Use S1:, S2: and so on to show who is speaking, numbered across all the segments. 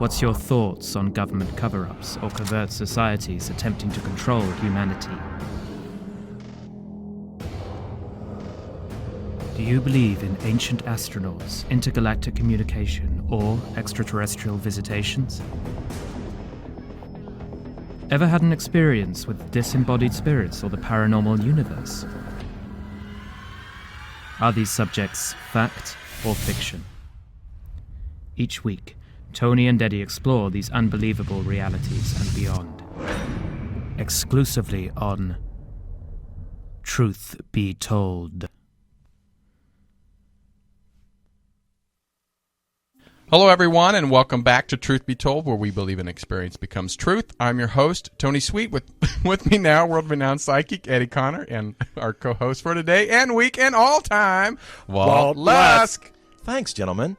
S1: What's your thoughts on government cover-ups or covert societies attempting to control humanity? Do you believe in ancient astronauts, intergalactic communication, or extraterrestrial visitations? Ever had an experience with disembodied spirits or the paranormal universe? Are these subjects fact or fiction? Each week, Tony and Eddie explore these unbelievable realities and beyond. Exclusively on Truth Be Told.
S2: Hello, everyone, and welcome back to Truth Be Told, where we believe an experience becomes truth. I'm your host, Tony Sweet. With me now, world-renowned psychic Eddie Connor, and our co-host for today and week and all time, Walt Lusk.
S3: Thanks, gentlemen.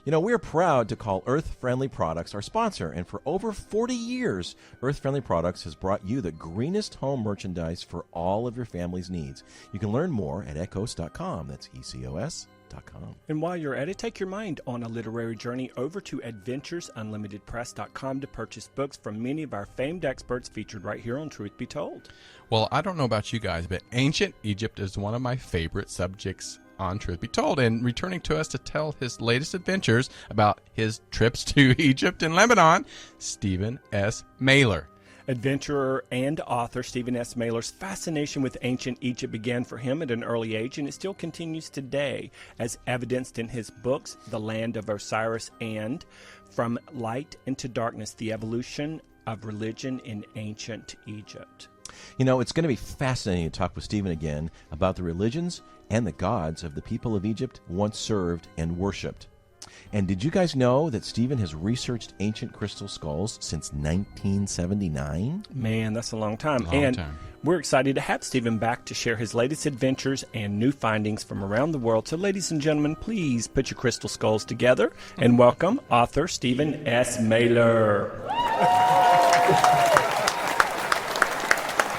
S3: You know, we're proud to call Earth Friendly Products our sponsor, and for over 40 years, Earth Friendly Products has brought you the greenest home merchandise for all of your family's needs. You can learn more at ecos.com. That's ECOS.com.
S4: And while you're at it, take your mind on a literary journey over to adventuresunlimitedpress.com to purchase books from many of our famed experts featured right here on Truth Be Told.
S2: Well, I don't know about you guys, but ancient Egypt is one of my favorite subjects on Truth Be Told, and returning to us to tell his latest adventures about his trips to Egypt and Lebanon, Stephen S. Mehler.
S4: Adventurer and author Stephen S. Mehler's fascination with ancient Egypt began for him at an early age, and it still continues today, as evidenced in his books, The Land of Osiris and From Light into Darkness, The Evolution of Religion in Ancient Egypt.
S3: You know, it's going to be fascinating to talk with Stephen again about the religions and the gods of the people of Egypt once served and worshipped. And did you guys know that Stephen has researched ancient crystal skulls since 1979?
S4: Man, that's a long time. We're excited to have Stephen back to share his latest adventures and new findings from around the world. So, ladies and gentlemen, please put your crystal skulls together and welcome author Stephen S. Mehler.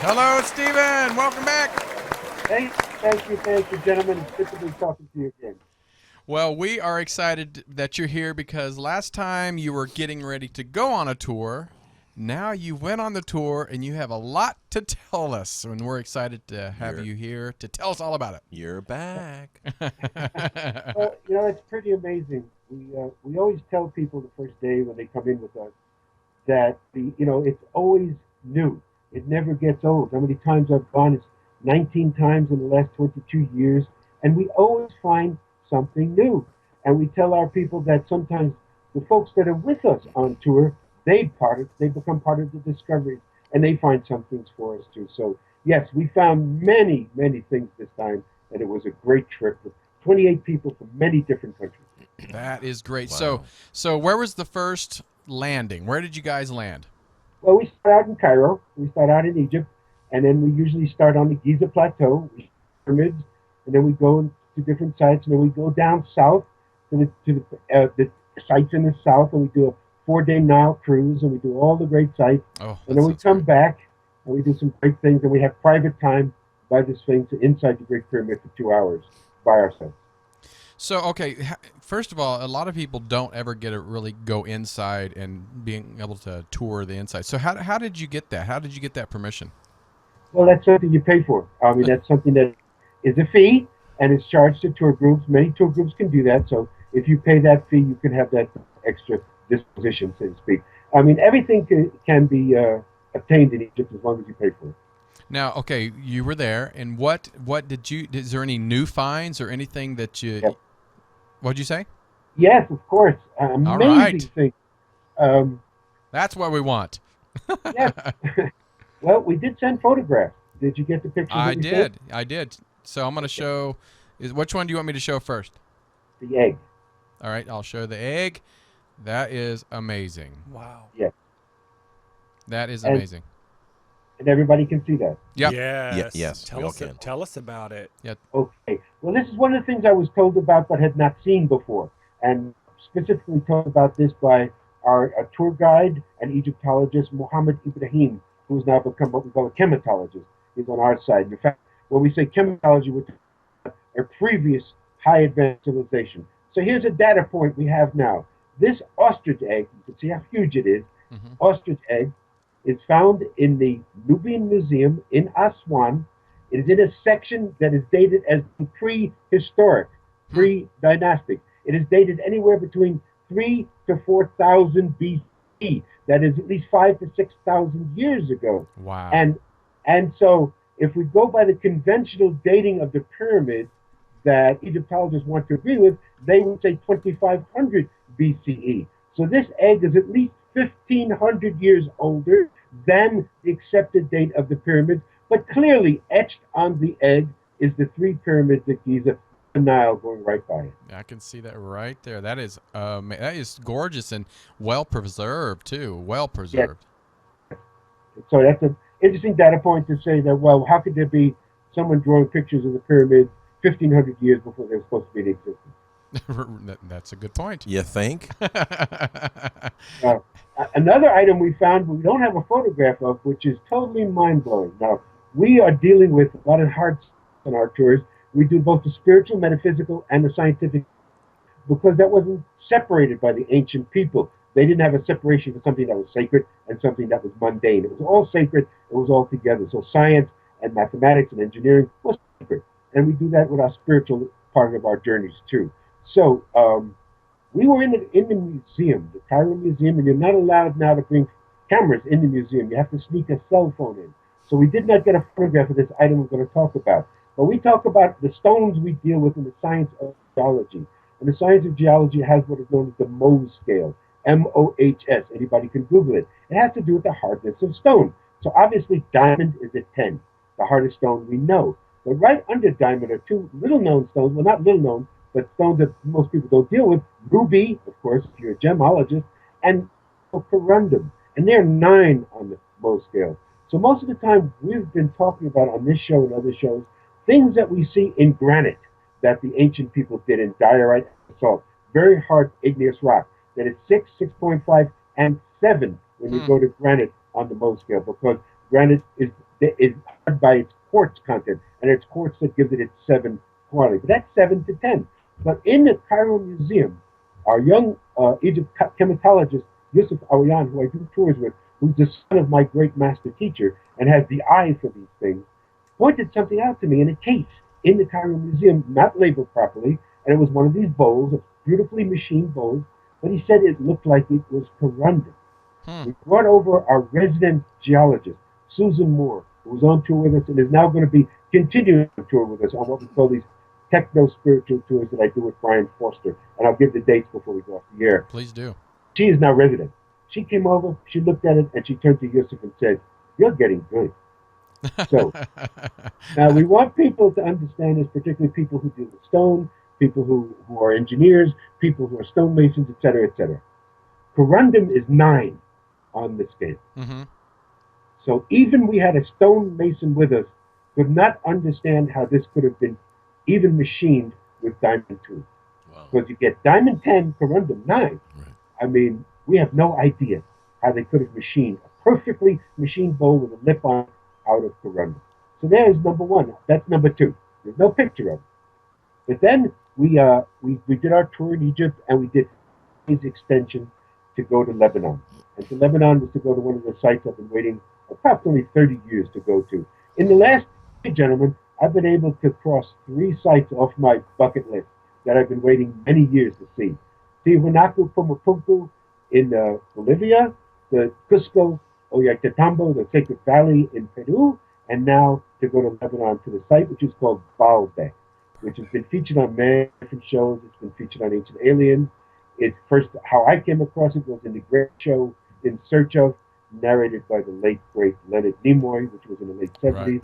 S2: Hello, Stephen. Welcome back.
S5: Thank you, gentlemen. It's good to be talking to you again.
S2: Well, we are excited that you're here because last time you were getting ready to go on a tour. Now you went on the tour, and you have a lot to tell us, and we're excited to have you here to tell us all about it.
S3: You're back.
S5: Well, you know, it's pretty amazing. We always tell people the first day when they come in with us that it's always new. It never gets old. How many times I've gone? It's 19 times in the last 22 years, and we always find something new. And we tell our people that sometimes the folks that are with us on tour, they become part of the discoveries, and they find some things for us too. So yes, we found many things this time, and it was a great trip with 28 people from many different countries.
S2: That is great.
S3: Wow.
S2: So where was the first landing? Where did you guys land?
S5: Well, we start out in Cairo, we start out in Egypt, and then we usually start on the Giza Plateau, pyramids, and then we go to different sites, and then we go down south to the sites in the south, and we do a 4-day Nile cruise, and we do all the great sites, and then we come back, and we do some great things, and we have private time by the Sphinx inside the Great Pyramid for 2 hours by ourselves.
S2: So, okay, first of all, a lot of people don't ever get to really go inside and being able to tour the inside. So how did you get that? How did you get that permission?
S5: Well, that's something you pay for. I mean, that's something that is a fee, and it's charged to tour groups. Many tour groups can do that. So if you pay that fee, you can have that extra disposition, so to speak. I mean, everything can be obtained in Egypt as long as you pay for it.
S2: Now, okay, you were there, and what is there any new finds or anything that you,
S5: Yes.
S2: What'd you say?
S5: Yes, of course. Amazing thing.
S2: That's what we want.
S5: Yes. Well, we did send photographs. Did you get the pictures?
S2: I did. So I'm going to show, which one do you want me to show first?
S5: The egg.
S2: All right, I'll show the egg. That is amazing.
S4: Wow.
S5: Yes.
S2: That is amazing.
S5: And everybody can see that.
S2: Yep.
S4: Yes.
S3: Yes, we all can.
S4: Tell us about it.
S2: Yep.
S5: Okay. Well, this is one of the things I was told about but had not seen before, and specifically told about this by our tour guide and Egyptologist, Mohammed Ibrahim, who has now become what we call a chematologist. He's on our side. In fact, when we say chematology, we're talking about a previous high advanced civilization. So here's a data point we have now. This ostrich egg, you can see how huge it is.
S2: Mm-hmm.
S5: Ostrich egg is found in the Nubian Museum in Aswan. It is in a section that is dated as prehistoric, pre-dynastic. It is dated anywhere between 3 to 4,000 BC. That is at least 5 to 6,000 years ago.
S2: Wow.
S5: And so if we go by the conventional dating of the pyramids that Egyptologists want to agree with, they would say 2,500 BCE. So this egg is at least 1,500 years older than the accepted date of the pyramids, but clearly etched on the egg is the three pyramids at Giza, the Nile going right by it.
S2: I can see that right there. That is gorgeous and well preserved too. Well preserved.
S5: Yeah. So that's an interesting data point to say that, well, how could there be someone drawing pictures of the pyramids 1,500 years before they were supposed to be in existence?
S2: That's a good point.
S3: You think?
S5: Another item we found we don't have a photograph of, which is totally mind-blowing. Now, we are dealing with a lot of hard on our tours. We do both the spiritual, metaphysical, and the scientific, because that wasn't separated by the ancient people. They didn't have a separation for something that was sacred and something that was mundane. It was all sacred. It was all together. So science and mathematics and engineering was sacred. And we do that with our spiritual part of our journeys, too. So we were in the museum, the Cairo Museum, and you're not allowed now to bring cameras in the museum. You have to sneak a cell phone in. So we did not get a photograph of this item we're going to talk about. But we talk about the stones we deal with in the science of geology. And the science of geology has what is known as the Mohs scale, M-O-H-S. Anybody can Google it. It has to do with the hardness of stone. So obviously diamond is at 10, the hardest stone we know. But right under diamond are two little-known stones, well, not little-known, but stones that most people don't deal with. Ruby, of course, if you're a gemologist, and corundum. And they're 9 on the Mohs scale. So most of the time we've been talking about on this show and other shows, things that we see in granite that the ancient people did in diorite and basalt. Very hard igneous rock that is 6, 6.5, and 7 when you go to granite on the Mohs scale, because granite is hard by its quartz content, and it's quartz that gives it its 7 quality. But that's 7 to 10. But in the Cairo Museum, our young Egypt chematologist, Yusuf Awiyan, who I do tours with, who's the son of my great master teacher and has the eye for these things, pointed something out to me in a case in the Cairo Museum, not labeled properly, and it was one of these bowls, beautifully machined bowls, but he said it looked like it was corundum. We brought over our resident geologist, Susan Moore, who was on tour with us and is now going to be continuing to tour with us on what we call these techno-spiritual tours that I do with Brian Foster, and I'll give the dates before we go off the air.
S2: Please do.
S5: She is now resident. She came over, she looked at it, and she turned to Yusuf and said, "You're getting good." So now we want people to understand this, particularly people who deal with stone, people who are engineers, people who are stonemasons, etc., etc. Corundum is 9 on the scale.
S2: Mm-hmm.
S5: So even we had a stonemason with us could not understand how this could have been even machined with diamond tools.
S3: Wow.
S5: Because you get diamond 10, corundum 9.
S3: Right.
S5: I mean, we have no idea how they could have machined a perfectly machined bowl with a lip on out of corundum. So there's number 1. That's number 2. There's no picture of it. But then we did our tour in Egypt, and we did his extension to go to Lebanon. And to Lebanon was to go to one of the sites I've been waiting approximately 30 years to go to. In the last year, gentlemen, I've been able to cross 3 sites off my bucket list that I've been waiting many years to see. Tiwanaku Pumapunku in Bolivia, the Cusco Ollantaytambo, the Sacred Valley in Peru, and now to go to Lebanon to the site which is called Baalbek, which has been featured on many different shows. It's been featured on Ancient Aliens. It's first, how I came across it was in the great show In Search Of, narrated by the late, great Leonard Nimoy, which was in the late 70s. Right.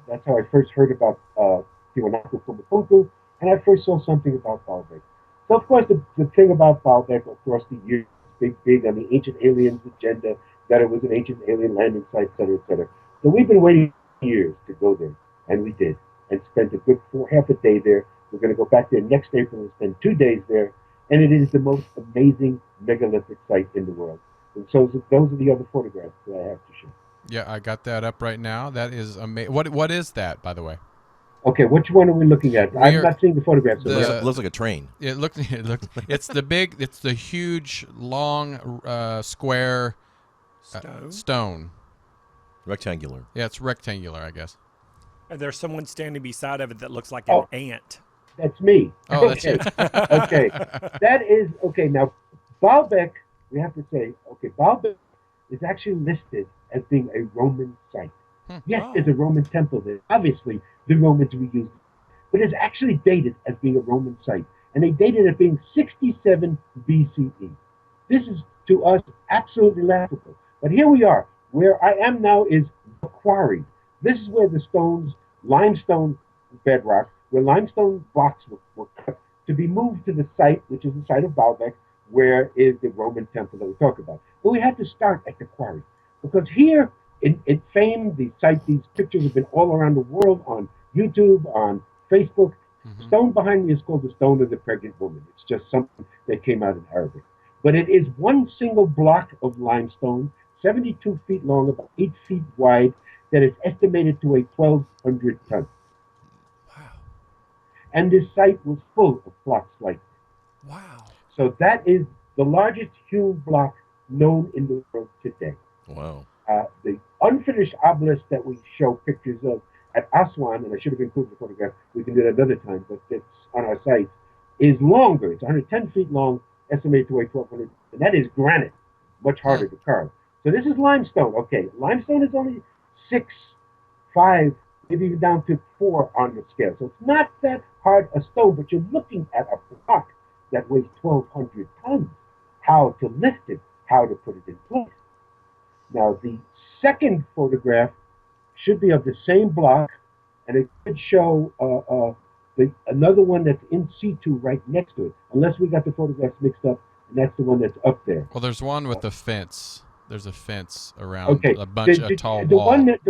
S5: That's how I first heard about Tiwanaku Pumapunku, and I first saw something about Baalbek. So, of course, the thing about Baalbek across the years, big on the Ancient Aliens agenda, that it was an ancient alien landing site, et cetera, et cetera. So we've been waiting years to go there, and we did, and spent a good half a day there. We're going to go back there next April and spend 2 days there, and it is the most amazing megalithic site in the world. And so those are the other photographs that I have to show.
S2: Yeah, I got that up right now. That is amazing. What is that, by the way?
S5: Okay, which one are we looking at? I'm
S2: We're-
S5: not seeing the photographs.
S3: It looks like a train.
S2: It looked. It's the huge, long, square stone.
S3: Rectangular.
S2: Yeah, it's rectangular, I guess.
S4: And there's someone standing beside of it that looks like
S5: Oh.
S4: an ant.
S5: That's me.
S2: Oh, that's
S5: okay.
S2: you.
S5: Okay. That is okay. Now, Baalbek, we have to say, okay, Baalbek is actually listed as being a Roman site. Yes, there's a Roman temple there. Obviously, the Romans reused it, but it's actually dated as being a Roman site, and they dated it being 67 BCE. This is to us absolutely laughable. But here we are. Where I am now is the quarry. This is where the stones, limestone bedrock, where limestone blocks were cut to be moved to the site, which is the site of Baalbek, where is the Roman temple that we talk about. But we had to start at the quarry, because here in fame, these pictures have been all around the world on YouTube, on Facebook. The stone behind me is called the Stone of the Pregnant Woman. It's just something that came out in Arabic. But it is one single block of limestone, 72 feet long, about 8 feet wide, that is estimated to weigh 1,200 tons.
S3: Wow.
S5: And this site was full of blocks like this.
S4: Wow.
S5: So that is the largest hewn block known in the world today.
S3: Wow.
S5: The unfinished obelisk that we show pictures of at Aswan, and I should have included the photograph, we can do it another time, but it's on our site, is longer. It's 110 feet long, estimated to weigh 1,200, and that is granite, much harder to carve. So this is limestone. Okay, limestone is only 6, 5, maybe even down to 4 on the scale. So it's not that hard a stone, but you're looking at a block that weighs 1,200 tons. How to lift it, how to put it in place. Now, the second photograph should be of the same block, and it could show another one that's in situ right next to it, unless we got the photographs mixed up, and that's the one that's up there.
S2: Well, there's one with the fence. There's a fence around a bunch of tall
S5: the
S2: wall.
S5: one that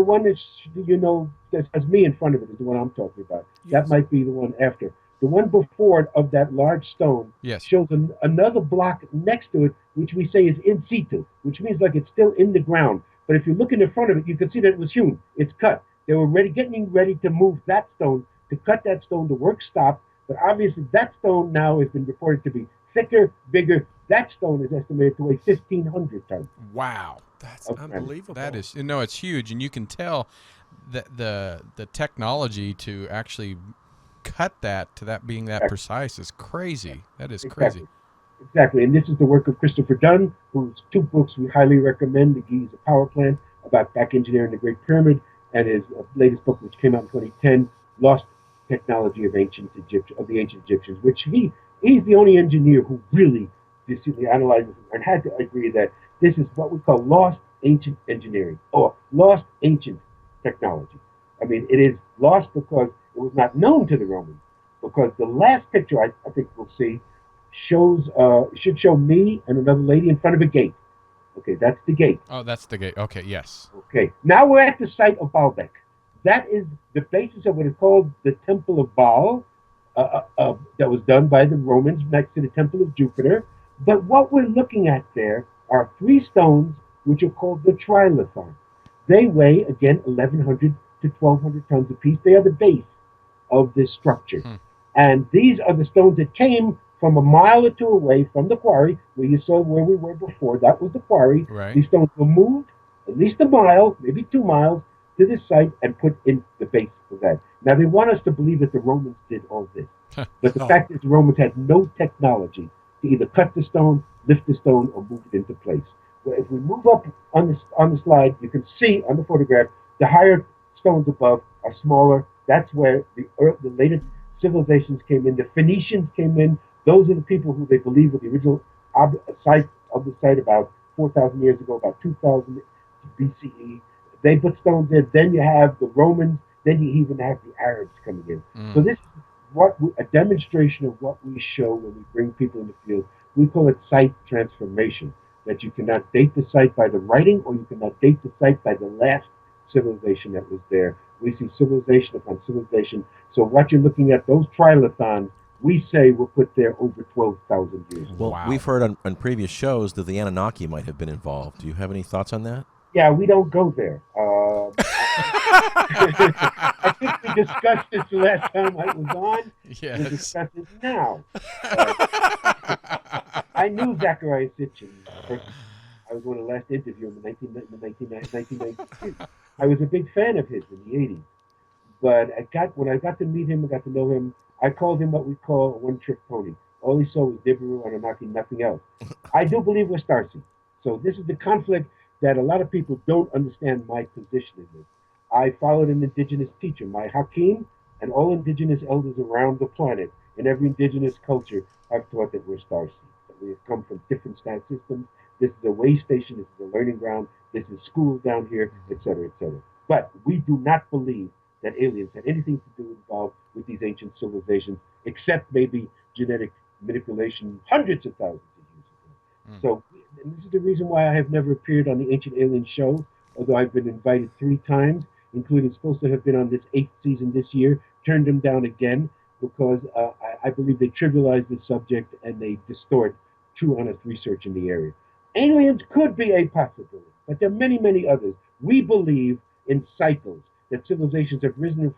S5: has me in front of it is the one I'm talking about.
S4: Yes.
S5: That might be the one after. The one before it of that large stone
S2: Yes.
S5: shows another block next to it, which we say is in situ, which means like it's still in the ground. But if you look in the front of it, you can see that it was hewn. It's cut. They were getting ready to move that stone, to cut that stone. The work stopped. But obviously that stone now has been reported to be thicker, bigger. That stone is estimated to weigh 1,500 tons.
S2: Wow.
S4: That's
S5: Okay.
S4: unbelievable.
S2: That is, it's huge, and you can tell that the technology to actually cut that to that being that precise is crazy. That is crazy.
S5: Exactly. And this is the work of Christopher Dunn, whose 2 books we highly recommend: The Giza Power Plant, about back engineering the Great Pyramid, and his latest book, which came out in 2010, Lost Technology of the Ancient Egyptians, which he's the only engineer who really distinctly analyzes and had to agree that this is what we call lost ancient engineering or lost ancient technology. I mean, it is lost because it was not known to the Romans. Because the last picture I think we'll see should show me and another lady in front of a gate. Okay, that's the gate.
S2: Oh, that's the gate. Okay, yes.
S5: Okay, now we're at the site of Baalbek. That is the basis of what is called the Temple of Baal, that was done by the Romans next to the Temple of Jupiter. But what we're looking at there are 3 stones which are called the trilithon. They weigh, again, 1,100 to 1,200 tons apiece. They are the base of this structure. And these are the stones that came from a mile or 2 away from the quarry, where you saw where we were before. That was the quarry.
S2: Right.
S5: These stones were moved at least a mile, maybe 2 miles, to this site and put in the base of that. Now, they want us to believe that the Romans did all this. But the fact is the Romans had no technology to either cut the stone, lift the stone, or move it into place. Well, if we move up on the slide, you can see on the photograph, the higher stones above are smaller. That's where the latest civilizations came in. The Phoenicians came in. Those are the people who they believe were the original site of the site about 4,000 years ago, about 2,000 BCE. They put stones there. Then you have the Romans. Then you even have the Arabs coming in. So this is a demonstration of what we show when we bring people in the field. We call it site transformation, that you cannot date the site by the writing, or you cannot date the site by the last civilization that was there. We see civilization upon civilization. So what you're looking at, those trilithons, we say were put there over 12,000 years ago.
S3: Well,
S2: Wow.
S3: we've heard on previous shows that the Anunnaki might have been involved. Do you have any thoughts on that?
S5: Yeah, we don't go there. I think we discussed this the last time I was on.
S2: Yes.
S5: We'll discuss it now. I knew Zachariah Sitchin personally. I was one of the last interview in 1993. I was a big fan of his in the 80s. But when I got to meet him, I got to know him, I called him what we call a one-trick pony. All he saw was Nibiru, Anunnaki, nothing else. I do believe we're Starseeds. So this is the conflict that a lot of people don't understand my position in this. I followed an indigenous teacher, my Hakim, and all indigenous elders around the planet in every indigenous culture have taught that we're Starseeds, that we have come from different star systems. This is a way station, this is a learning ground, this is school down here, etc., etc. But we do not believe that aliens had anything to do involved with these ancient civilizations, except maybe genetic manipulation hundreds of thousands of years ago. So and this is the reason why I have never appeared on the Ancient Alien show, although I've been invited 3 times, including supposed to have been on this 8th season this year, turned them down again because I believe they trivialize the subject and they distort true, honest research in the area. Aliens could be a possibility, but there are many, many others. We believe in cycles, that civilizations have risen and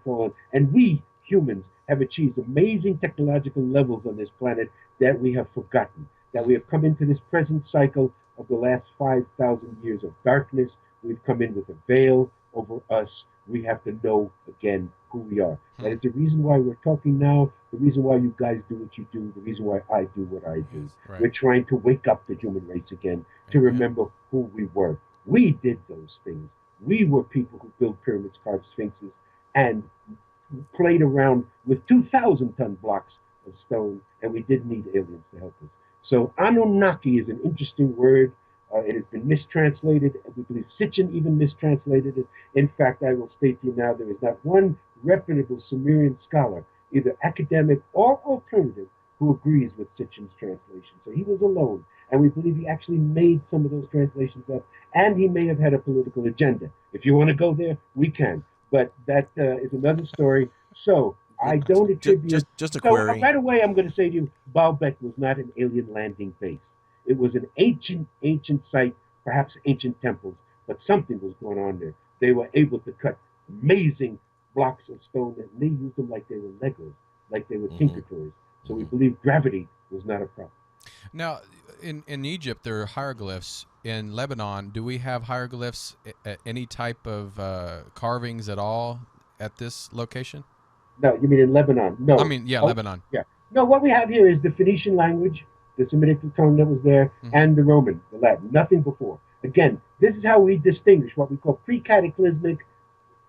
S5: fallen, and we, humans, have achieved amazing technological levels on this planet that we have forgotten, that we have come into this present cycle of the last 5,000 years of darkness. We've come in with a veil over us. We have to know again who we are. That is the reason why we're talking now, the reason why you guys do what you do, the reason why I do what I do.
S2: Right.
S5: We're trying to wake up the human race again to remember who we were. We did those things. We were people who built pyramids, carved sphinxes, and played around with 2,000-ton blocks of stone, and we didn't need aliens to help us. So Anunnaki is an interesting word. It has been mistranslated. We believe Sitchin even mistranslated it. In fact, I will state to you now, there is not one reputable Sumerian scholar, either academic or alternative, who agrees with Sitchin's translation. So he was alone, and we believe he actually made some of those translations up, and he may have had a political agenda. If you want to go there, we can. But that is another story. So I don't attribute...
S3: Just a query.
S5: Right away, I'm going to say to you, Baalbek was not an alien landing base. It was an ancient site, perhaps ancient temples, but something was going on there. They were able to cut amazing blocks of stone, and they used them like they were Legos, like they were tinker toys. So we believe gravity was not a problem.
S2: Now, in Egypt, there are hieroglyphs. In Lebanon, do we have hieroglyphs, any type of carvings at all at this location?
S5: No, you mean in Lebanon? No.
S2: I mean, Lebanon.
S5: Yeah. No, what we have here is the Phoenician language, the Semitic tongue that was there, and the Roman, the Latin, nothing before. Again, this is how we distinguish what we call pre-cataclysmic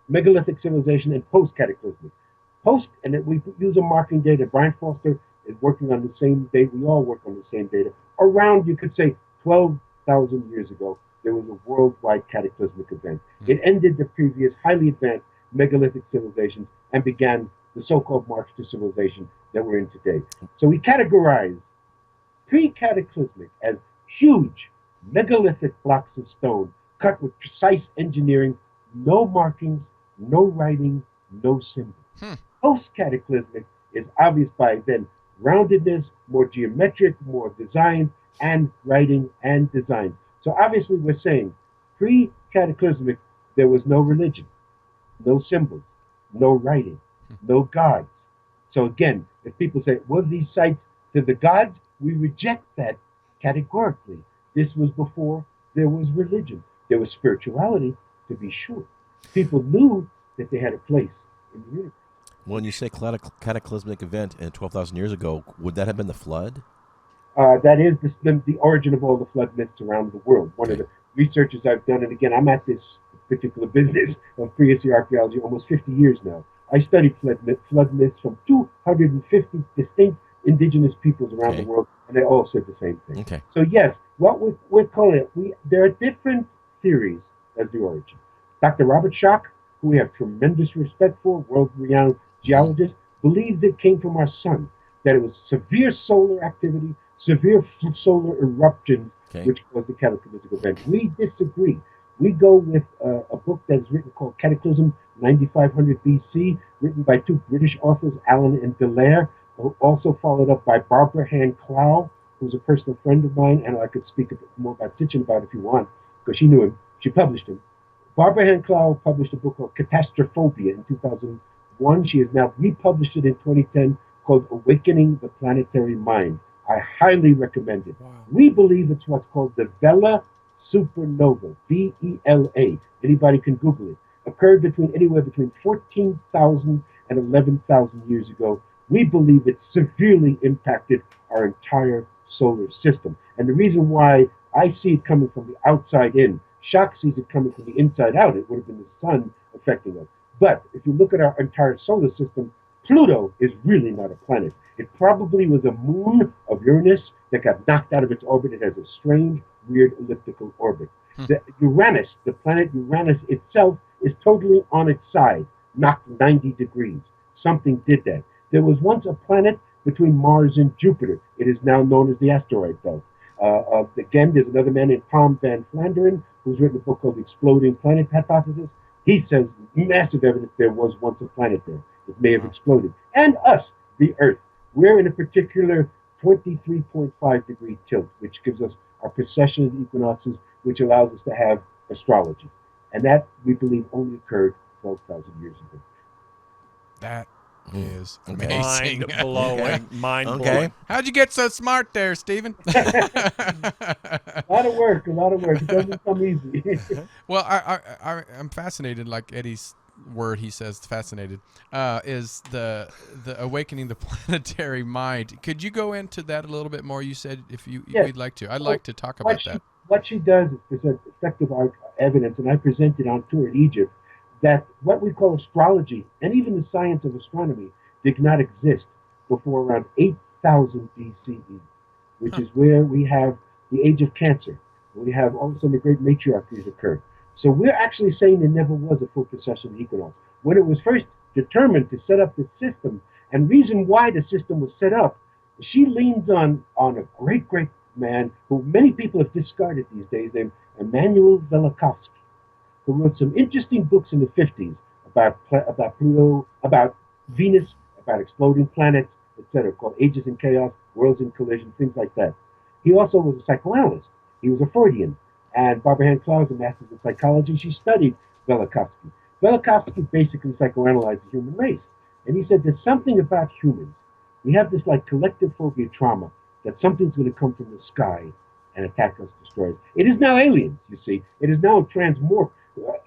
S5: megalithic civilization and post-cataclysmic. And we use a marking data. Brian Foster is working on the same data. We all work on the same data. Around, you could say, 12,000 years ago, there was a worldwide cataclysmic event. It ended the previous highly advanced megalithic civilizations and began the so-called march to civilization that we're in today. So we categorize pre-cataclysmic as huge megalithic blocks of stone cut with precise engineering, no markings, no writing, no symbols. Post-cataclysmic is obvious by then roundedness, more geometric, more design, and writing and design. So obviously we're saying pre-cataclysmic, there was no religion, no symbols, no writing, no gods. So again, if people say, were these sites to the gods? We reject that categorically. This was before there was religion. There was spirituality, to be sure. People knew that they had a place in the universe.
S3: When you say cataclysmic event 12,000 years ago, would that have been the flood?
S5: That is the origin of all the flood myths around the world. One of the researches I've done, and again, I'm at this particular business of prehistory archaeology almost 50 years now. I studied flood myths from 250 distinct indigenous peoples around the world, and they all said the same thing.
S3: Okay.
S5: So yes, what we're calling it, there are different theories as the origin. Dr. Robert Schoch, who we have tremendous respect for, world-renowned geologist, believes it came from our sun, that it was severe solar activity, severe solar eruptions, which caused the cataclysmic event. We disagree. We go with a book that's written called Cataclysm 9500 BC, written by 2 British authors, Allen and Dallaire, also followed up by Barbara Hand Clow, who's a personal friend of mine, and I could speak a bit more about Sitchin about it if you want, because she knew him. She published him. Barbara Hand-Clough published a book called Catastrophobia in 2001. She has now republished it in 2010 called Awakening the Planetary Mind. I highly recommend it.
S4: Wow.
S5: We believe it's what's called the Vela supernova, VELA. Anybody can Google it. Occurred anywhere between 14,000 and 11,000 years ago. We believe it severely impacted our entire solar system. And the reason why I see it coming from the outside in, Shock sees it coming from the inside out. It would have been the sun affecting us. But if you look at our entire solar system, Pluto is really not a planet. It probably was a moon of Uranus that got knocked out of its orbit. It has a strange, weird elliptical orbit. The Uranus, the planet Uranus itself, is totally on its side, knocked 90 degrees. Something did that. There was once a planet between Mars and Jupiter. It is now known as the asteroid belt. Again, there's another man named Tom Van Flanderen who's written a book called The Exploding Planet Hypothesis. He says massive evidence there was once a planet there. It may have exploded. And us, the Earth. We're in a particular 23.5 degree tilt, which gives us our precession of the equinoxes, which allows us to have astrology. And that, we believe, only occurred 12,000 years ago.
S2: That is
S3: Okay.
S2: amazing.
S4: Mind blowing. Mind blowing.
S3: Okay.
S2: How'd you get so smart there, Stephen?
S5: A lot of work. It doesn't come easy.
S2: Well, I'm fascinated, like Eddie's word he says, fascinated, is the awakening the planetary mind. Could you go into that a little bit more? You said if you'd like to. I'd like to talk about that.
S5: What she does is present effective evidence, and I presented on tour in Egypt, that what we call astrology and even the science of astronomy did not exist before around 8,000 BCE, which is where we have the age of Cancer. We have all of a sudden the great matriarchies occur. So we're actually saying there never was a full precession of the equinox. When it was first determined to set up the system, and reason why the system was set up, she leans on a great man who many people have discarded these days, named Emanuel Velikovsky, who wrote some interesting books in the 50s about Pluto, about Venus, about exploding planets, etc., called Ages in Chaos, Worlds in Collision, things like that. He also was a psychoanalyst. He was a Freudian. And Barbara Hand-Clough is a master's in psychology. She studied Velikovsky. Velikovsky basically psychoanalyzed the human race. And he said there's something about humans. We have this like collective phobia trauma that something's going to come from the sky and attack us, destroy us. It is now aliens, you see. It is now transmorphed.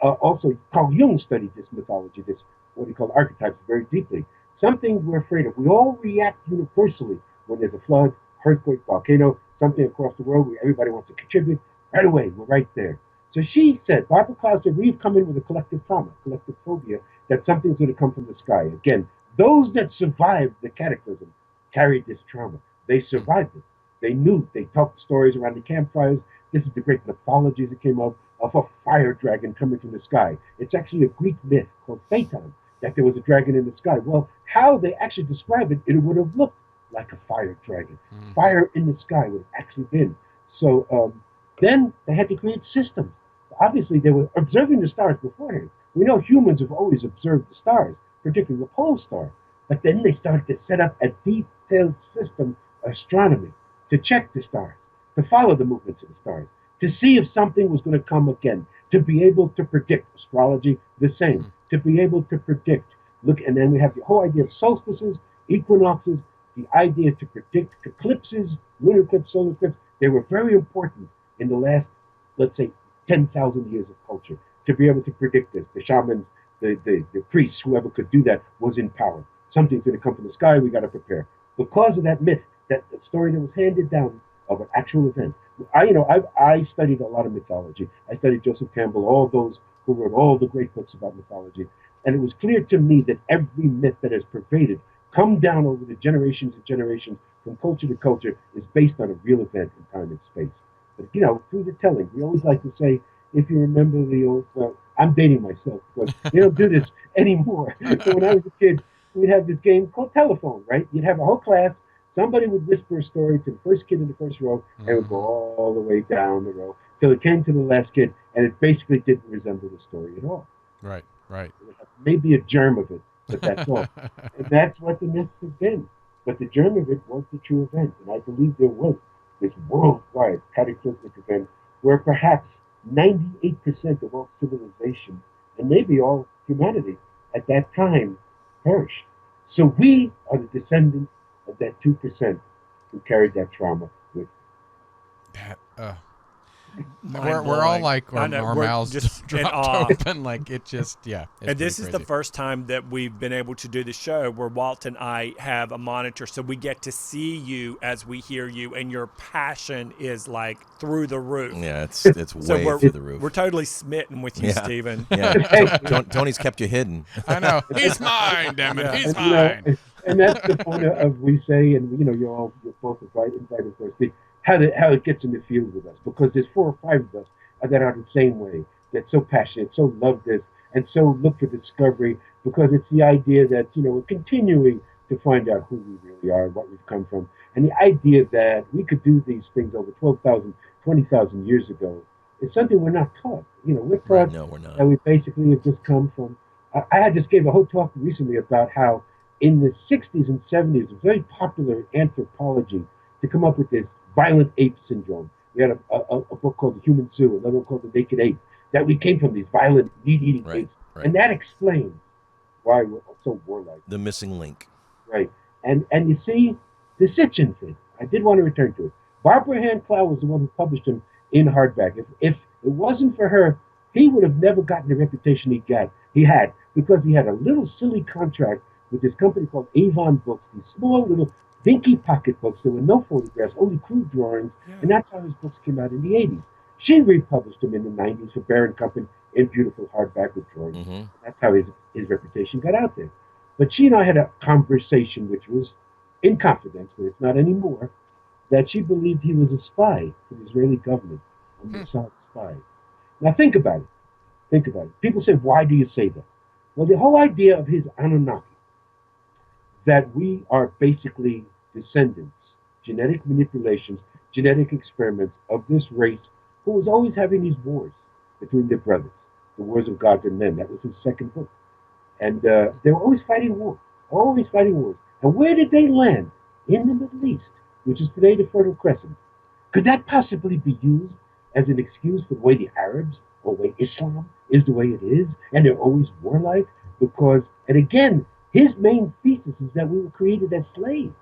S5: Also, Carl Jung studied this mythology, this what he called archetypes, very deeply. Something we're afraid of. We all react universally when there's a flood, earthquake, volcano, something across the world where everybody wants to contribute. Right away, we're right there. So she said, Barbara Cloud said, we've come in with a collective trauma, collective phobia, that something's going to come from the sky. Again, those that survived the cataclysm carried this trauma. They survived it. They knew. They talked stories around the campfires. This is the great mythology that came up of a fire dragon coming from the sky. It's actually a Greek myth called Phaeton, that there was a dragon in the sky. Well, how they actually describe it, it would have looked like a fire dragon. Fire in the sky would have actually been. So then they had to create systems. Obviously, they were observing the stars beforehand. We know humans have always observed the stars, particularly the pole star. But then they started to set up a detailed system of astronomy to check the stars, to follow the movements of the stars, to see if something was going to come again, to be able to predict. Astrology, the same, to be able to predict. Look, and then we have the whole idea of solstices, equinoxes, the idea to predict eclipses, lunar eclipse, solar eclipse. They were very important in the last, let's say, 10,000 years of culture, to be able to predict this. The shamans, the priests, whoever could do that was in power. Something's going to come from the sky, we got to prepare. Because of that myth, that story that was handed down of an actual event. I studied a lot of mythology. I studied Joseph Campbell, all those who wrote all the great books about mythology. And it was clear to me that every myth that has pervaded, come down over the generations and generations, from culture to culture, is based on a real event in time and space. But, through the telling, we always like to say, if you remember the old, I'm dating myself, because they don't do this anymore. So when I was a kid, we'd have this game called telephone, right? You'd have a whole class, somebody would whisper a story to the first kid in the first row, and it would go all the way down the row, till it came to the last kid, and it basically didn't resemble the story at all.
S2: Right.
S5: Maybe a germ of it, but that's all. And that's what the myths have been. But the germ of it was the true event, and I believe there was this worldwide cataclysmic event where perhaps 98% of all civilization and maybe all humanity at that time perished. So we are the descendants of that 2% who carried that trauma with.
S2: That, we're all
S4: Mind-blowing.
S2: like
S4: I know,
S2: our
S4: we're
S2: mouths
S4: just in
S2: dropped
S4: awe.
S2: open, like it just it's
S4: And this
S2: pretty
S4: is the
S2: crazy.
S4: first time that we've been able to do the show where Walt and I have a monitor, so we get to see you as we hear you, and your passion is like through the roof.
S3: Yeah, it's
S4: So
S3: way through the roof.
S4: we're totally smitten with you,
S3: Yeah.
S4: Stephen.
S3: Yeah, Tony's kept you hidden.
S2: I know. He's mine, damn it.
S4: Yeah.
S2: He's
S5: And,
S2: mine.
S5: and that's the point of we say, and you're both invited for us, how it gets in the field with us, because there's 4 or 5 of us that are the same way, that's so passionate, so love this, and so look for discovery, because it's the idea that we're continuing to find out who we really are, what we've come from, and the idea that we could do these things over 12,000, 20,000 years ago is something we're not taught. We're taught
S3: Right, no, we're not.
S5: that we basically have just come from. I just gave a whole talk recently about how in the 60s and 70s it was very popular in anthropology to come up with this violent ape syndrome. We had a book called The Human Zoo, another one called The Naked Ape, that we came from these violent, meat-eating
S3: Right,
S5: apes.
S3: right.
S5: And that explains why we're so warlike.
S3: The missing link.
S5: Right. And you see, the Sitchin thing, I did want to return to it. Barbara Hand Clow was the one who published him in hardback. If it wasn't for her, he would have never gotten the reputation he had, because he had a little silly contract with this company called Avon Books, these small little dinky pocket books. There were no photographs, only crude drawings, and that's how his books came out in the 80s. She republished them in the 90s for Bear and Company in beautiful hardback with drawings.
S3: Mm-hmm.
S5: That's how his reputation got out there. But she and I had a conversation, which was in confidence, but it's not anymore, that she believed he was a spy for the Israeli government, a Mossad spy. Now think about it. Think about it. People say, why do you say that? Well, the whole idea of his Anunnaki, that we are basically descendants, genetic manipulations, genetic experiments of this race who was always having these wars between their brothers, the wars of gods and men. That was his second book. And they were always fighting wars, always fighting wars. And where did they land? In the Middle East, which is today the Fertile Crescent. Could that possibly be used as an excuse for the way the Arabs or the way Islam is the way it is, and they're always warlike? Because, and again, his main thesis is that we were created as slaves.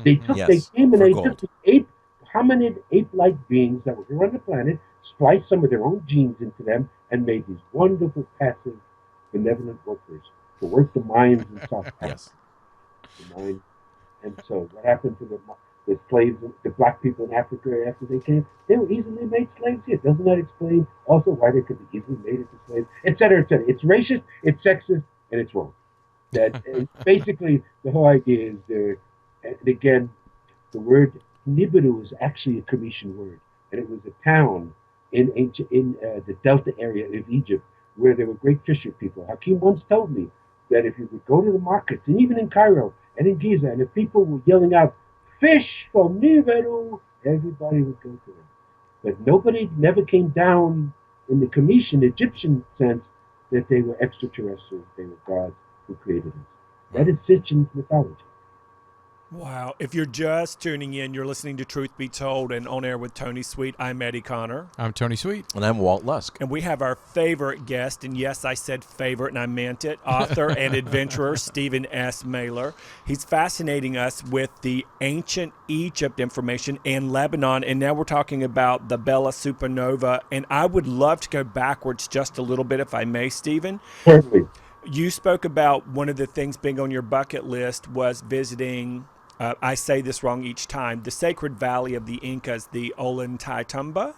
S5: They came and they took the hominid ape-like beings that were here on the planet, spliced some of their own genes into them, and made these wonderful, passive, benevolent workers to work the mines in South Africa.
S3: Yes.
S5: The mines. And so what happened to the slaves, the black people in Africa after they came? They were easily made slaves here. Doesn't that explain also why they could be easily made into slaves, et cetera, et cetera? It's racist, it's sexist, and it's wrong. That basically the whole idea is, and again, the word Nibiru is actually a Cometian word, and it was a town in the Delta area of Egypt where there were great fisher people. Hakim once told me that if you would go to the markets, and even in Cairo and in Giza, and if people were yelling out, "Fish from Nibiru," everybody would go to them. But nobody never came down in the Cometian Egyptian sense that they were extraterrestrials, they were gods who created us. That is Sitchin's mythology.
S4: Wow. If you're just tuning in, you're listening to Truth Be Told and On Air with Tony Sweet. I'm Eddie Connor.
S2: I'm Tony Sweet.
S3: And I'm Walt Lusk.
S4: And we have our favorite guest, and yes, I said favorite, and I meant it, author and adventurer Stephen S. Mehler. He's fascinating us with the ancient Egypt information and Lebanon, and now we're talking about the Bella supernova, and I would love to go backwards just a little bit, if I may, Stephen.
S5: Certainly.
S4: You spoke about one of the things being on your bucket list was visiting, I say this wrong each time, the sacred valley of the Incas, the Ollantaytambo.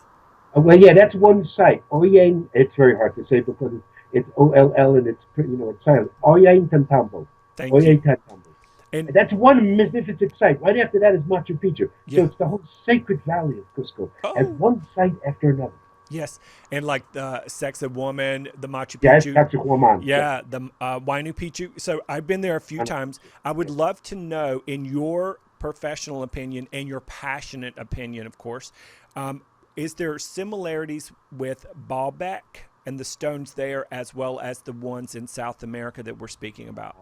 S5: Well, yeah, that's one site. Ollantaytambo. It's very hard to say because it's O-L-L and it's it's silent. Ollantaytambo.
S4: Thank you.
S5: And that's one magnificent site. Right after that is Machu Picchu.
S4: Yeah.
S5: So it's the whole sacred valley of Cusco.
S4: Oh.
S5: As one site after another.
S4: Yes, and like the Sex of Woman, the Machu
S5: Yes,
S4: Picchu.
S5: Pachacuaman.
S4: Yeah, the Huaynu Picchu. So I've been there a few times. I would love to know, in your professional opinion and your passionate opinion, of course, is there similarities with Baalbek and the stones there as well as the ones in South America that we're speaking about?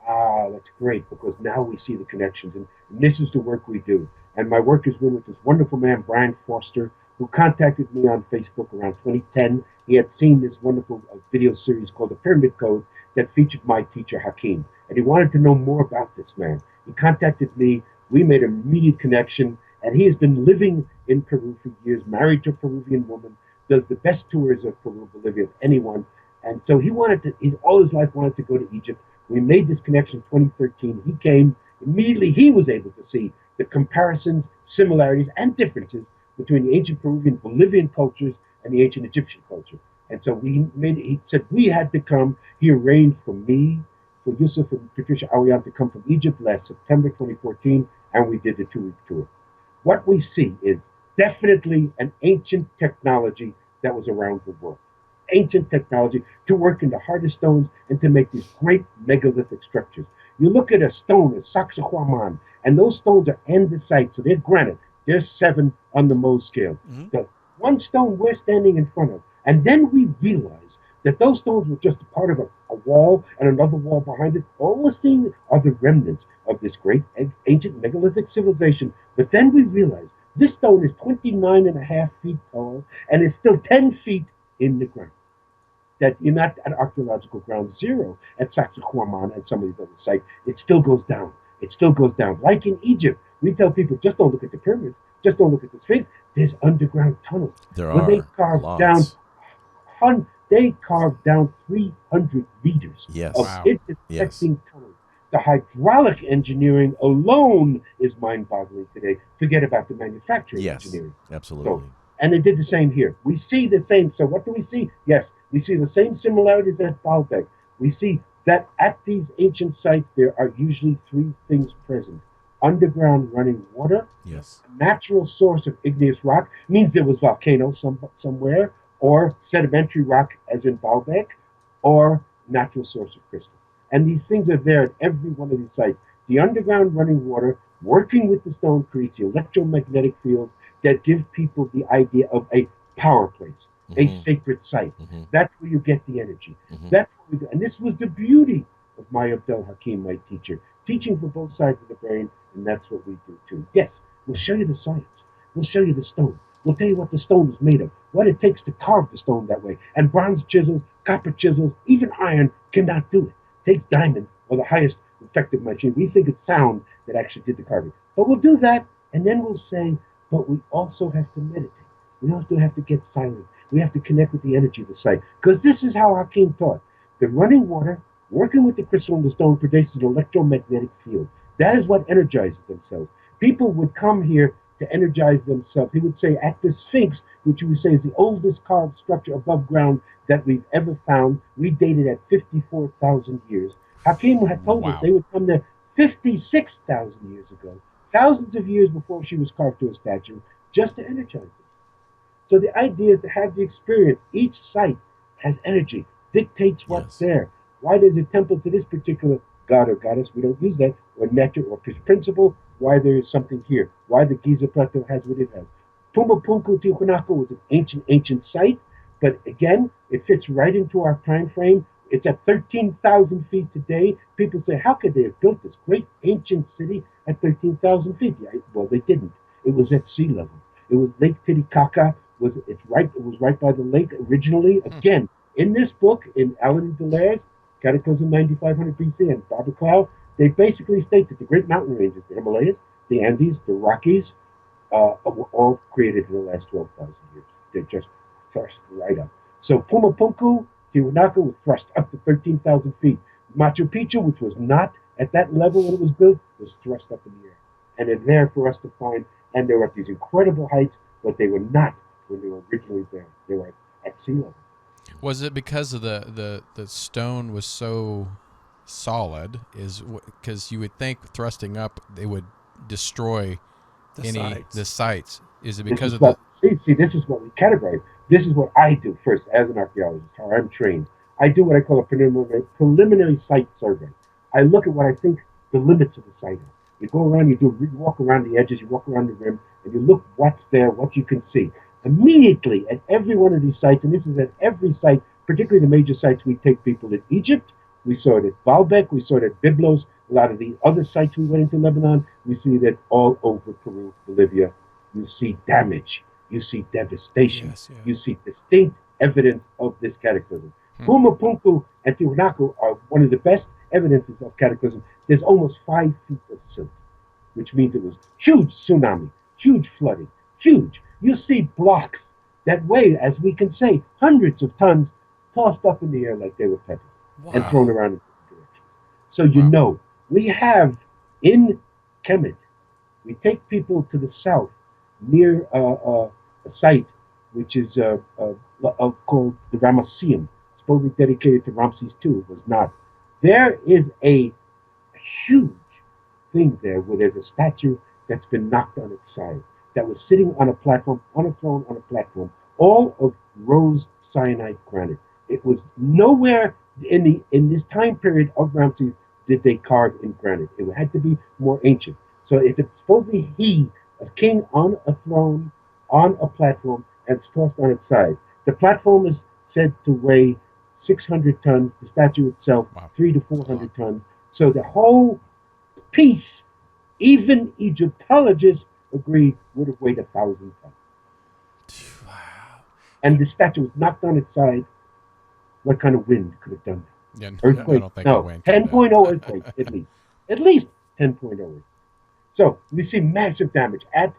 S5: Ah, that's great, because now we see the connections, and this is the work we do. And my work is with this wonderful man, Brian Foster, who contacted me on Facebook around 2010. He had seen this wonderful video series called The Pyramid Code that featured my teacher, Hakim. And he wanted to know more about this man. He contacted me. We made an immediate connection. And he has been living in Peru for years, married to a Peruvian woman, does the best tours of Peru, Bolivia, of anyone. And so he all his life wanted to go to Egypt. We made this connection in 2013. He came. Immediately, he was able to see the comparisons, similarities, and differences between the ancient Peruvian, Bolivian cultures and the ancient Egyptian culture. And so he said we had to come. He arranged for me, for Yusuf and Patricia Aoyan to come from Egypt last September 2014, and we did the 2-week tour. What we see is definitely an ancient technology that was around the world. Ancient technology to work in the hardest stones and to make these great megalithic structures. You look at a stone, a Sacsayhuaman, and those stones are andesite, so they're granite. They're 7 on the Mohs scale. Mm-hmm. The one stone we're standing in front of. And then we realize that those stones were just a part of a wall and another wall behind it. All we're seeing are the remnants of this great ancient megalithic civilization. But then we realize this stone is 29.5 feet tall and it's still 10 feet in the ground. That you're not at archaeological ground zero at Sacsayhuaman and some of these other sites. It still goes down. It still goes down. Like in Egypt, we tell people, just don't look at the pyramids. Just don't look at the Sphinx. There's underground tunnels.
S3: There
S5: where
S3: are
S5: they carved
S3: lots.
S5: They carved down 300 meters of intersecting tunnels. The hydraulic engineering alone is mind-boggling today. Forget about the manufacturing engineering.
S3: Absolutely.
S5: So, and they did the same here. We see the same. So what do we see? Yes, we see the same similarities at Baalbek. We see that at these ancient sites, there are usually 3 things present. Underground running water,
S3: yes,
S5: a natural source of igneous rock, means there was volcano somewhere, or sedimentary rock, as in Baalbek, or natural source of crystal. And these things are there at every one of these sites. The underground running water, working with the stone, creates the electromagnetic fields that give people the idea of a power place, a sacred site. That's where you get the energy. That's what we do. And this was the beauty of my Abdel Hakim, my teacher, teaching for both sides of the brain, and that's what we do too. Yes, we'll show you the science. We'll show you the stone. We'll tell you what the stone is made of, what it takes to carve the stone that way. And bronze chisels, copper chisels, even iron cannot do it. It takes diamond or the highest effective machine. We think it's sound that actually did the carving. But we'll do that, and then we'll say, but we also have to meditate. We also have to get silent. We have to connect with the energy of the site. Because this is how Hakim taught. The running water, working with the crystal and the stone, produces an electromagnetic field. That is what energizes themselves. People would come here to energize themselves. He would say, at the Sphinx, which we say is the oldest carved structure above ground that we've ever found, we dated at 54,000 years. Hakim had told us they would come there 56,000 years ago, thousands of years before she was carved to a statue, just to energize them. So the idea is to have the experience. Each site has energy, dictates what's there. Why there's a temple to this particular god or goddess, we don't use that, or nectar or principle, why there is something here, why the Giza Plateau has what it has. Pumapunku Tiwanaku was an ancient site, but again, it fits right into our time frame. It's at 13,000 feet today. People say, how could they have built this great ancient city at 13,000 feet? Yeah, well, they didn't. It was at sea level. It was Lake Titicaca. It was right by the lake originally. Again, in this book, in Alan Delaire's Cataclysm 9500 BC and Barbara Clow, they basically state that the great mountain ranges, the Himalayas, the Andes, the Rockies, were all created in the last 12,000 years. They just thrust right up. So Pumapunku, Tiwanaku was thrust up to 13,000 feet. Machu Picchu, which was not at that level when it was built, was thrust up in the air. And it's there for us to find, and they were at these incredible heights, but they were not when they were originally there. They were at sea level.
S2: Was it because of the stone was so solid? Is because you would think thrusting up they would destroy the sites? Is it because of the?
S5: See, this is what we categorize. This is what I do first as an archaeologist. How I'm trained. I do what I call a preliminary site survey. I look at what I think the limits of the site are. You go around, you walk around the edges, you walk around the rim, and you look what's there, what you can see. Immediately at every one of these sites, and this is at every site, particularly the major sites, we take people in Egypt. We saw it at Baalbek. We saw it at Byblos. A lot of the other sites we went into Lebanon, we see that all over Peru, Bolivia, you see damage. you see devastation.
S2: Yes, yeah.
S5: You see distinct evidence of this cataclysm. Pumapunku and Tiwanaku are one of the best evidences of cataclysm. There's almost 5 feet of silt, which means it was huge tsunami, huge flooding, huge. You see blocks that weigh, as we can say, hundreds of tons tossed up in the air like they were pebbles and thrown around in different directions. So you know, we have in Kemet, we take people to the south near a site which is called the Ramesseum, supposedly dedicated to Ramses II. It was not. There is a huge thing there where there's a statue that's been knocked on its side, that was sitting on a platform, on a throne, on a platform, all of rose cyanide granite. It was nowhere in this time period of Ramses did they carve in granite. It had to be more ancient. So it's supposedly he, a king on a throne, on a platform, and it's tossed on its side. The platform is said to weigh 600 tons. The statue itself, 300 to 400 tons. So the whole piece, even Egyptologists agree, would have weighed 1,000 tons. Wow. And the statue was knocked on its side. What kind of wind could have done that?
S2: Yeah,
S5: Earthquake? No, 10.0 earthquake, at least. At least 10.0. So we see massive damage. At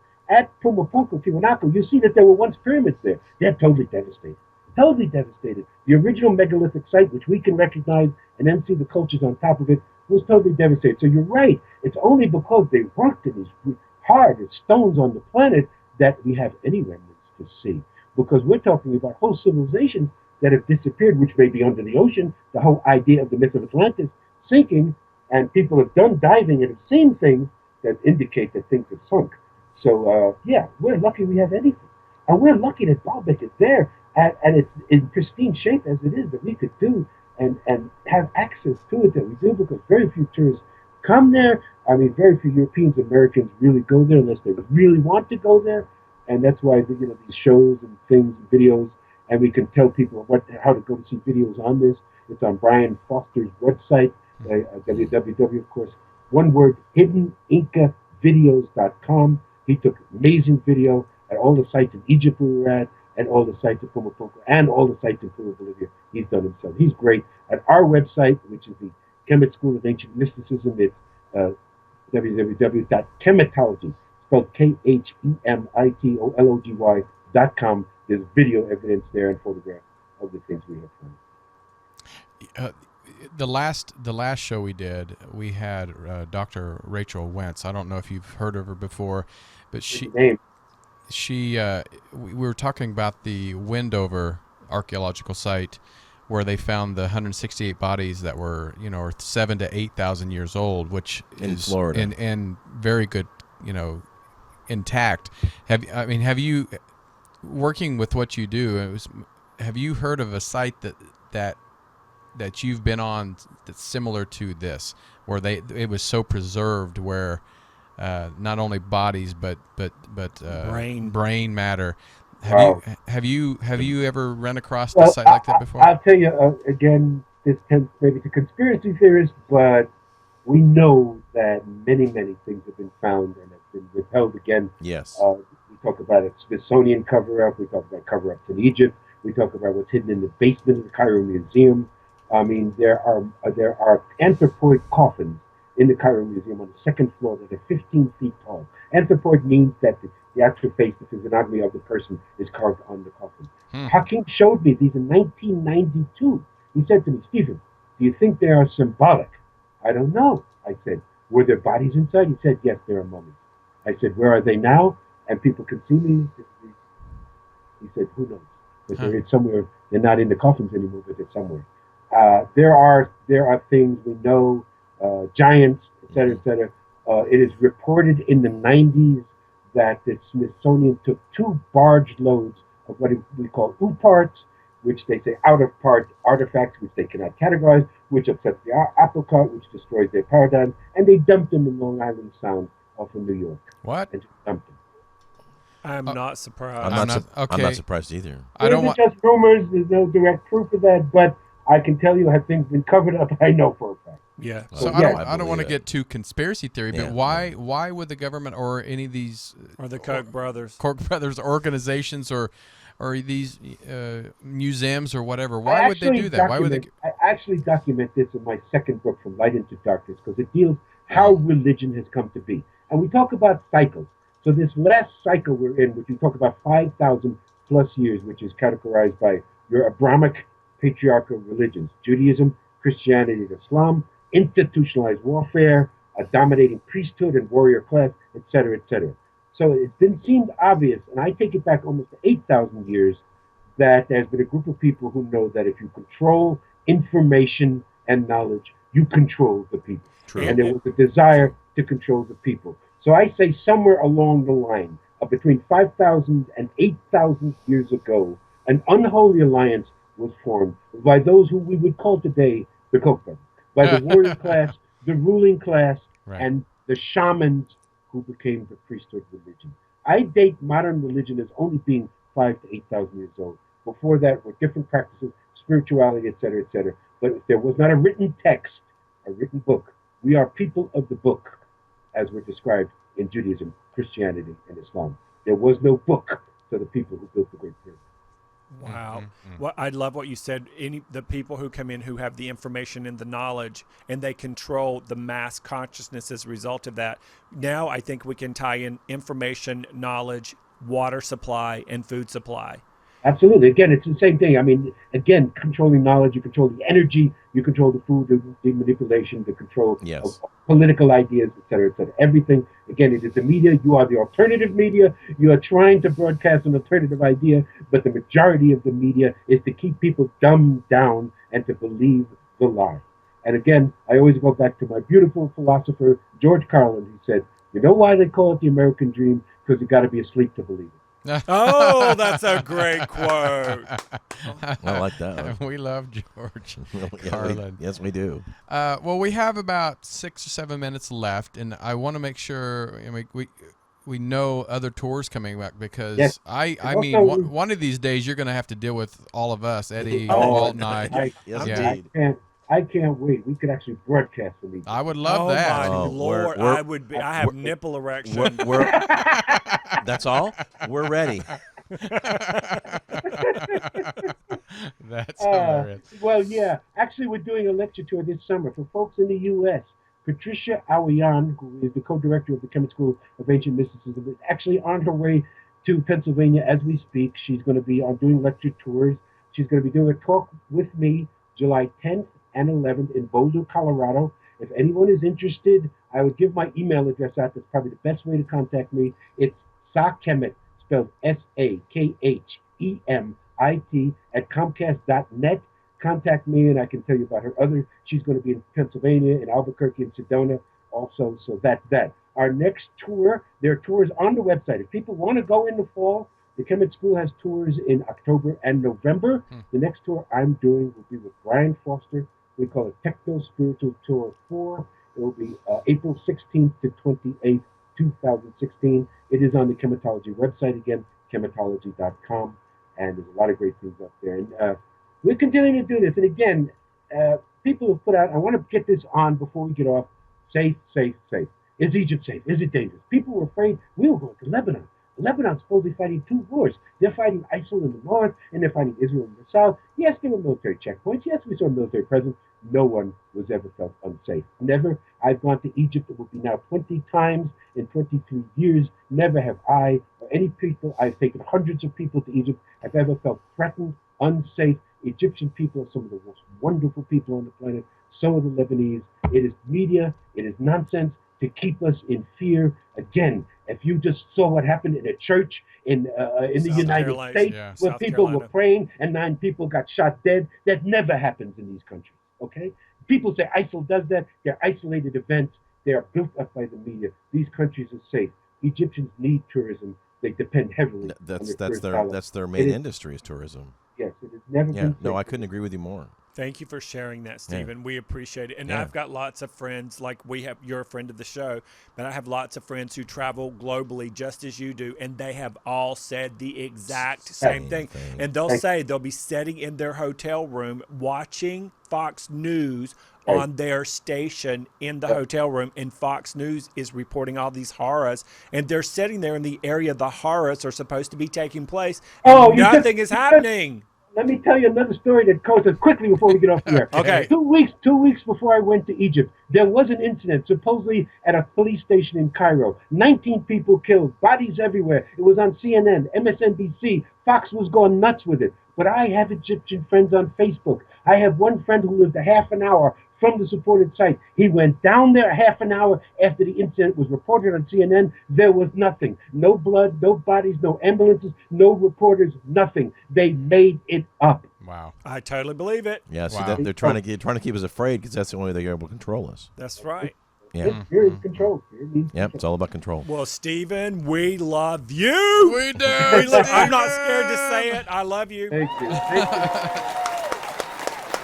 S5: Pumapunku, Tiwanaku, you see that there were once pyramids there. They're totally devastated. Totally devastated. The original megalithic site, which we can recognize and then see the cultures on top of it, was totally devastated. So you're right. It's only because they worked in these hard as stones on the planet that we have any remnants to see. Because we're talking about whole civilizations that have disappeared, which may be under the ocean. The whole idea of the myth of Atlantis sinking, and people have done diving and have seen things that indicate that things have sunk. So, yeah, we're lucky we have anything. And we're lucky that Baalbek is there, and it's in pristine shape as it is, that we could do and have access to it that we do, because very few tourists come there. I mean, very few Europeans, Americans really go there unless they really want to go there. And that's why, these shows and things, and videos, and we can tell people how to go to see videos on this. It's on Brian Foster's website, www, of course, one word, hiddenincavideos.com. He took amazing video at all the sites in Egypt we were at, and all the sites in Pumapunku, and all the sites in Peru, Bolivia. He's done himself. He's great. At our website, which is the Kemet School of Ancient Mysticism, it's www.kemetology, spelled KHEMITOLOGY.com. There's video evidence there and photographs of the things we have found.
S2: The last show we did, we had Dr. Rachel Wentz. I don't know if you've heard of her before, but we were talking about the Wendover archaeological site where they found the 168 bodies that were 7,000 to 8,000 years old, which is
S3: Florida
S2: and very good, intact. Have you, working with what you do, have you heard of a site that you've been on that's similar to this, where it was so preserved, where not only bodies but brain matter? Have you ever run across a site like that before?
S5: I'll tell you again. This tends maybe to conspiracy theorists, but we know that many things have been found and have been withheld again.
S3: Yes.
S5: We talk about a Smithsonian cover-up. We talk about cover-ups in Egypt. We talk about what's hidden in the basement of the Cairo Museum. I mean, there are anthropoid coffins in the Cairo Museum on the second floor that are 15 feet tall. Anthropoid means that the actual face, the physiognomy of the person, is carved on the coffin. Hakim showed me these in 1992. He said to me, "Stephen, do you think they are symbolic?" "I don't know." I said, "Were there bodies inside?" He said, "Yes, there are mummies." I said, "Where are they now? And people can see me?" He said, "Who knows? But they're somewhere. They're not in the coffins anymore, but they're somewhere." There are things we know, giants, etc., etc. It is reported in the 90s that the Smithsonian took 2 barge loads of what we call ooparts, which they say out-of-part artifacts, which they cannot categorize, which upsets the apple cart, which destroys their paradigm, and they dumped them in Long Island Sound off of New York.
S2: What?
S5: And just dumped them.
S4: I'm not surprised.
S3: I'm not surprised either.
S5: Those are just rumors. There's no direct proof of that, but I can tell you, have things been covered up? I know for a fact.
S4: Yeah.
S2: So
S5: yeah,
S2: I don't want to
S3: believe it.
S2: get too conspiracy theory,
S3: Yeah,
S2: but why would the government or any of these
S4: Or the Koch brothers.
S2: Koch brothers organizations or these museums or whatever, why would they do that? Why would they?
S5: I actually document this in my second book, From Light into Darkness, because it deals how religion has come to be. And we talk about cycles. So this last cycle we're in, which we talk about 5,000 plus years, which is categorized by your Abrahamic patriarchal religions, Judaism, Christianity, and Islam, institutionalized warfare, a dominating priesthood and warrior class, etc., etc. So it's been seemed obvious, and I take it back almost 8,000 years, that there's been a group of people who know that if you control information and knowledge, you control the people.
S3: True.
S5: And there was a desire to control the people. So I say somewhere along the line of between 5,000 and 8,000 years ago, an unholy alliance was formed by those who we would call today the Koch brothers, by the warrior class, the ruling class,
S2: Right.
S5: and the shamans who became the priesthood religion. I date modern religion as only being 5,000 to 8,000 years old. Before that were different practices, spirituality, etc., etc. But if there was not a written text, a written book, we are people of the book, as were described in Judaism, Christianity, and Islam. There was no book for the people who built the Great Pyramid.
S4: Wow. Well, I love what you said. The people who come in who have the information and the knowledge, and they control the mass consciousness as a result of that. Now I think we can tie in information, knowledge, water supply, and food supply.
S5: Absolutely. Again, it's the same thing. I mean, again, controlling knowledge, you control the energy, you control the food, the manipulation, the control
S3: Yes.
S5: of political ideas, et cetera, et cetera. Everything. Again, it is the media. You are the alternative media. You are trying to broadcast an alternative idea, but the majority of the media is to keep people dumbed down and to believe the lie. And again, I always go back to my beautiful philosopher, George Carlin, who said, you know why they call it the American dream? Because you got to be asleep to believe it.
S4: Oh, that's a great quote.
S3: I like that one.
S2: We love George
S3: Yeah,
S2: Carlin.
S3: yes, we do.
S2: Well, we have about 6 or 7 minutes left, and I want to make sure we know other tours coming back, because
S5: Yes.
S2: I
S5: And
S2: mean,
S5: also-
S2: one of these days you're going to have to deal with all of us, Eddie,
S5: Oh,
S2: Walt, and I.
S3: Yes,
S2: Yeah.
S3: indeed.
S5: I can't wait. We could actually broadcast the meeting.
S2: I would love
S4: Oh
S2: that.
S4: my
S3: Oh,
S4: Lord,
S3: we're-
S4: I have nipple erection.
S3: That's all? We're ready.
S2: That's hilarious.
S5: Well, yeah. Actually, we're doing a lecture tour this summer for folks in the U.S. Patricia Aoyan, who is the co-director of the Kemet School of Ancient Mysticism, is actually on her way to Pennsylvania as we speak. She's going to be doing lecture tours. She's going to be doing a talk with me July 10th and 11th in Boulder, Colorado. If anyone is interested, I would give my email address out. That's probably the best way to contact me. It's Sakemet, spelled SAKHEMIT, at Comcast.net. Contact me, and I can tell you about her other. She's going to be in Pennsylvania, in Albuquerque, and Sedona also. So that's that. Our next tour, there are tours on the website. If people want to go in the fall, the Kemet School has tours in October and November. The next tour I'm doing will be with Brian Foster. We call it Techno Spiritual Tour 4. It will be April 16th to 28th, 2016. It is on the Chematology website again, chematology.com, and there's a lot of great things up there. And we're continuing to do this. And again, people have put out, I want to get this on before we get off, safe, safe, safe. Is Egypt safe? Is it dangerous? People were afraid. We were going to Lebanon. Lebanon's supposedly fighting two wars. They're fighting ISIL in the north, and they're fighting Israel in the south. Yes, there were military checkpoints. Yes, we saw military presence. No one was ever felt unsafe. Never. I've gone to Egypt. It will be now 20 times in 23 years. Never have I or any people, I've taken hundreds of people to Egypt, have ever felt threatened, unsafe. Egyptian people are some of the most wonderful people on the planet. So are the Lebanese. It is media. It is nonsense to keep us in fear. Again, if you just saw what happened in a church in the
S4: South
S5: United
S4: Carolina.
S5: States,
S2: Yeah.
S5: where
S4: South
S5: people were
S4: Carolina.
S5: praying and 9 people got shot dead, that never happens in these countries. Okay? People say ISIL does that. They're isolated events. They are built up by the media. These countries are safe. Egyptians need tourism. They depend heavily on
S3: That's
S5: their
S3: their
S5: dollar.
S3: that's their main
S5: It is-
S3: industry is tourism.
S5: Yes, it has never
S3: Yeah.
S5: been
S3: No,
S5: safe.
S3: I couldn't agree with you more.
S4: Thank you for sharing that, Stephen. We appreciate it. And
S3: Yeah.
S4: I've got lots of friends, like you're a friend of the show, but I have lots of friends who travel globally just as you do, and they have all said the exact same thing. And they'll be sitting in their hotel room watching Fox News on their station in the hotel room, and Fox News is reporting all these horrors, and they're sitting there in the area the horrors are supposed to be taking place, and nothing is happening.
S5: Let me tell you another story that goes quickly before we get off the air.
S4: Okay.
S5: 2 weeks before I went to Egypt, there was an incident supposedly at a police station in Cairo. 19 people killed, bodies everywhere. It was on CNN, MSNBC. Fox was going nuts with it. But I have Egyptian friends on Facebook. I have one friend who lived a half an hour from the supported site. He went down there a half an hour after the incident was reported on CNN. There was nothing. No blood, no bodies, no ambulances, no reporters, nothing. They made it up.
S2: Wow.
S4: I totally believe it.
S3: Yeah, see,
S2: Wow.
S3: they're trying to keep us afraid because that's the only way they're able to control us.
S4: That's right.
S3: Yeah.
S5: Fear is control. Fear needs
S3: Yep, it's all about control.
S4: Well, Stephen, we love you.
S2: We do.
S4: I'm not scared to say it. I love you.
S5: Thank you. Thank you.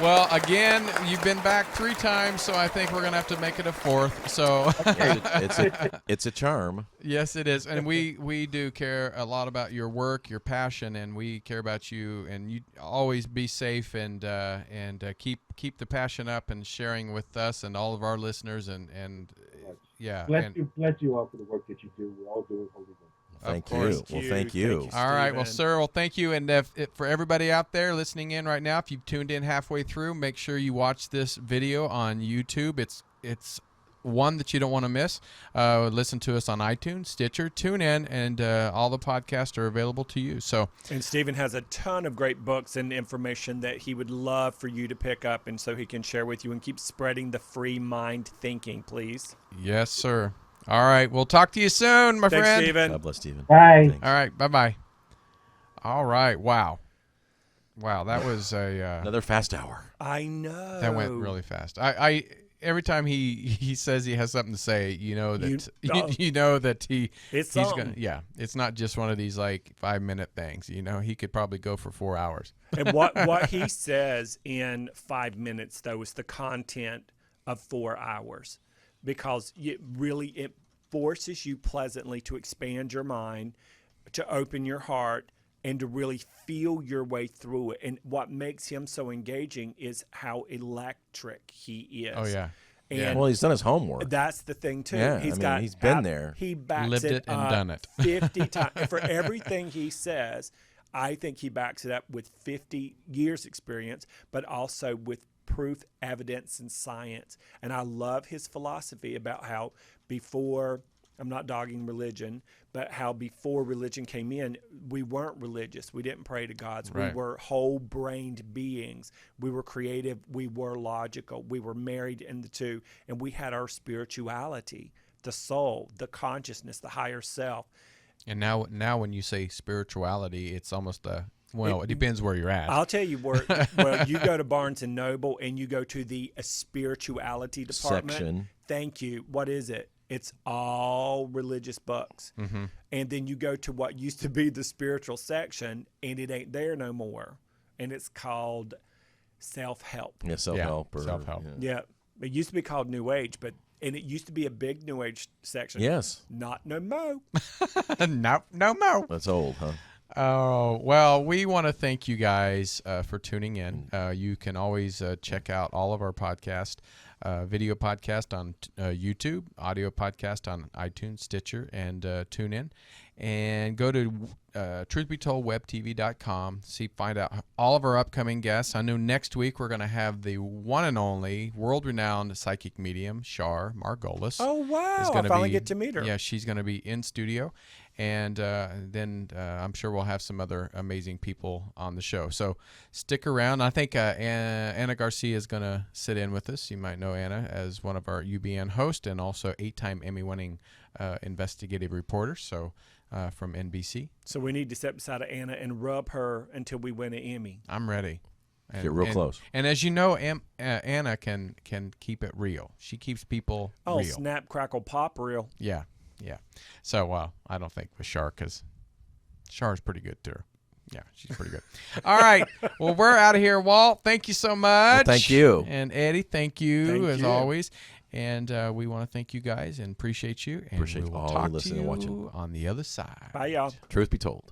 S2: Well, again, you've been back 3 times, so I think we're going to have to make it a 4th. So
S3: It's a charm.
S2: yes, it is. And we do care a lot about your work, your passion, and we care about you. And you always be safe and keep the passion up and sharing with us and all of our listeners. And yeah.
S5: Bless you all for the work that you do. We're all doing holy work.
S3: Thank
S2: course.
S3: you. Well, thank you.
S2: All right. Well,
S4: Stephen.
S2: sir, well, thank you. And for everybody out there listening in right now, if you've tuned in halfway through, make sure you watch this video on YouTube. It's one that you don't want to miss. Listen to us on iTunes, Stitcher, TuneIn, and all the podcasts are available to you. So,
S4: And Stephen has a ton of great books and information that he would love for you to pick up, and so he can share with you and keep spreading the free mind thinking, please.
S2: yes, sir. All right. We'll talk to you soon, my
S4: Thanks,
S2: friend.
S4: Stephen.
S3: God bless Stephen.
S5: Bye.
S3: Thanks.
S2: All right. Bye-bye. All right. Wow. That was
S3: Another fast hour.
S4: I know.
S2: that went really fast. I every time he says he has something to say, you know that you know that he's
S4: something.
S2: gonna it's not just one of these like 5-minute things. You know, he could probably go for 4 hours.
S4: And what he says in 5 minutes, though, is the content of 4 hours, because it forces you pleasantly to expand your mind, to open your heart, and to really feel your way through it. And what makes him so engaging is how electric he is.
S2: Oh yeah.
S4: And
S3: Well, he's done his homework.
S4: that's the thing too.
S3: Yeah,
S4: He's
S3: he's been there.
S4: He backs
S2: Lived it and
S4: up
S2: done it.
S4: 50 times. And for everything he says, I think he backs it up with 50 years experience, but also with proof, evidence, and science. And I love his philosophy about how before, I'm not dogging religion, but how before religion came in, we weren't religious. We didn't pray to gods.
S2: Right.
S4: We were whole-brained beings. We were creative. We were logical. We were married in the two. And we had our spirituality, the soul, the consciousness, the higher self.
S2: And now when you say spirituality, it's almost it depends where you're at.
S4: I'll tell you where. Well, you go to Barnes and Noble and you go to the spirituality department.
S3: Section.
S4: Thank you. What is it? It's all religious books.
S2: Mm-hmm.
S4: And then you go to what used to be the spiritual section, and it ain't there no more. And it's called self-help.
S3: Yeah, self-help.
S2: Yeah, self-help.
S4: Yeah. It used to be called New Age, and it used to be a big New Age section.
S3: Yes.
S4: Not no more.
S2: No more.
S3: That's old, huh?
S2: Oh, well, we want to thank you guys for tuning in. You can always check out all of our podcasts, video podcast on YouTube, audio podcast on iTunes, Stitcher, and TuneIn. And go to truthbetoldwebtv.com. Find out all of our upcoming guests. I know next week we're going to have the one and only world-renowned psychic medium, Shar Margolis.
S4: Oh, wow. I finally get to meet her.
S2: Yeah, she's going to be in studio. And then I'm sure we'll have some other amazing people on the show. So stick around. I think Anna Garcia is going to sit in with us. You might know Anna as one of our UBN hosts and also 8-time Emmy-winning investigative reporter. So from NBC.
S4: So we need to step beside Anna and rub her until we win an Emmy.
S2: I'm ready.
S3: Get real close.
S2: And as you know, Anna can keep it real. She keeps people
S4: Oh,
S2: real.
S4: snap, crackle, pop real.
S2: Yeah. So, I don't think with Shar, because Char's pretty good to her. Yeah, she's pretty good. All right. Well, we're out of here, Walt. Thank you so much.
S3: Well, thank you.
S2: And Eddie, thank you
S4: Thank
S2: as
S4: you.
S2: always. And we want to thank you guys and appreciate you. And
S3: Appreciate
S2: we will
S3: all
S2: talk
S3: listening
S2: to
S3: and
S2: you
S3: watching.
S2: on the other side.
S4: Bye, y'all.
S3: Truth be told.